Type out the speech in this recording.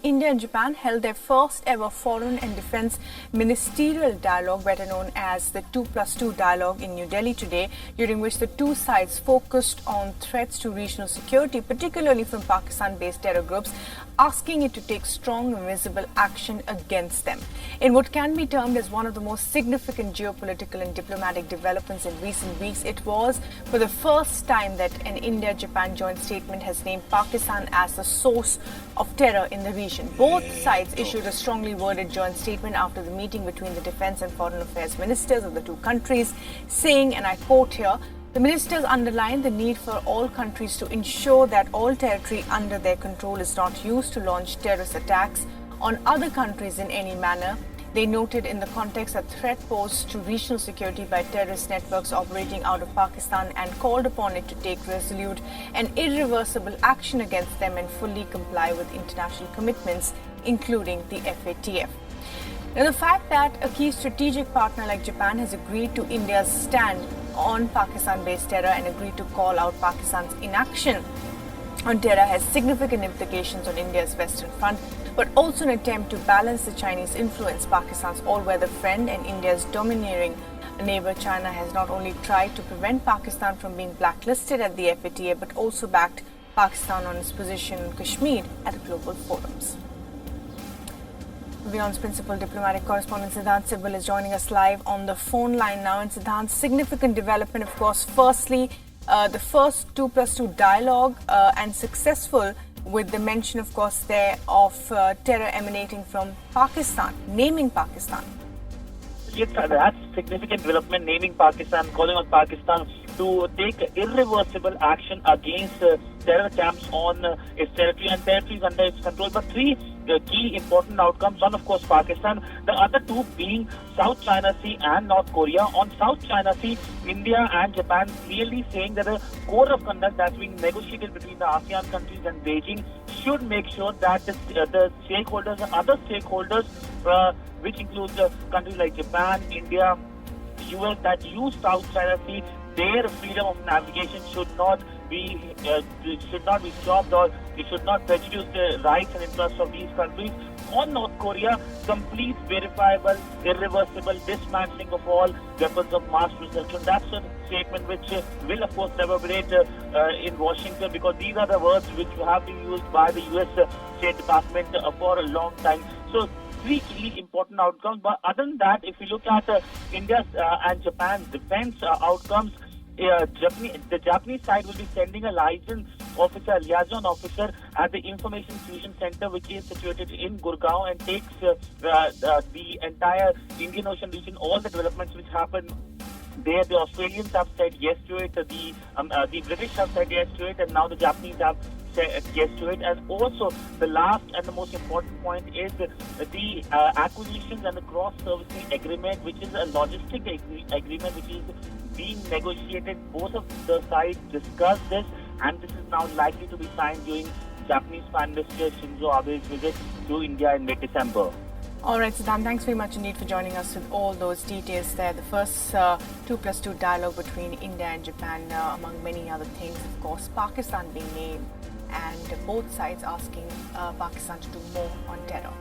India and Japan held their first ever foreign and defense ministerial dialogue, better known as the 2+2 dialogue, in New Delhi today, during which the two sides focused on threats to regional security, particularly from Pakistan-based terror groups, asking it to take strong and visible action against them. In what can be termed as one of the most significant geopolitical and diplomatic developments in recent weeks, it was for the first time that an India-Japan joint statement has named Pakistan as the source of terror in the region. Both sides issued a strongly worded joint statement after the meeting between the defense and foreign affairs ministers of the two countries, saying, and I quote here, "The ministers underlined the need for all countries to ensure that all territory under their control is not used to launch terrorist attacks on other countries in any manner." They noted in the context a threat posed to regional security by terrorist networks operating out of Pakistan and called upon it to take resolute and irreversible action against them and fully comply with international commitments, including the FATF. Now, the fact that a key strategic partner like Japan has agreed to India's stand on Pakistan-based terror and agreed to call out Pakistan's inaction on terror has significant implications on India's Western Front, but also an attempt to balance the Chinese influence. Pakistan's all-weather friend and India's domineering neighbor China has not only tried to prevent Pakistan from being blacklisted at the FATF, but also backed Pakistan on its position in Kashmir at global forums. WION's principal diplomatic correspondent Siddhant Sibal is joining us live on the phone line now. And Siddhant, significant development, of course. Firstly, the first 2+2 dialogue and successful, with the mention, of course, there of terror emanating from Pakistan, naming Pakistan. Yes, that's significant development, naming Pakistan, calling on Pakistan to take irreversible action against terror camps on its territory and territories under its control. But three key important outcomes. One, of course, Pakistan. The other two being South China Sea and North Korea. On South China Sea, India and Japan clearly saying that a code of conduct that's being negotiated between the ASEAN countries and Beijing should make sure that the stakeholders and other stakeholders, which includes countries like Japan, India, US, that use South China Sea, their freedom of navigation should not be stopped, or it should not prejudice the rights and interests of these countries. On North Korea, complete, verifiable, irreversible dismantling of all weapons of mass destruction. That's a statement which will, of course, reverberate in Washington, because these are the words which have been used by the US State Department for a long time. So, three key important outcomes. But other than that, if you look at India's and Japan's defense outcomes, the Japanese side will be sending a liaison officer at the Information Fusion Center, which is situated in Gurgaon, and takes the entire Indian Ocean region, all the developments which happen there. The Australians have said yes to it, the British have said yes to it, and now the Japanese have said yes to it. And also, the last and the most important point is the acquisitions and the cross-servicing agreement, which is a logistic agreement which is being negotiated. Both of the sides discussed this, and this is now likely to be signed during Japanese Prime Minister Shinzo Abe's visit to India in mid-December. All right, Siddhant, thanks very much indeed for joining us with all those details there. The first 2+2 dialogue between India and Japan, among many other things, of course, Pakistan being named, and both sides asking Pakistan to do more on terror.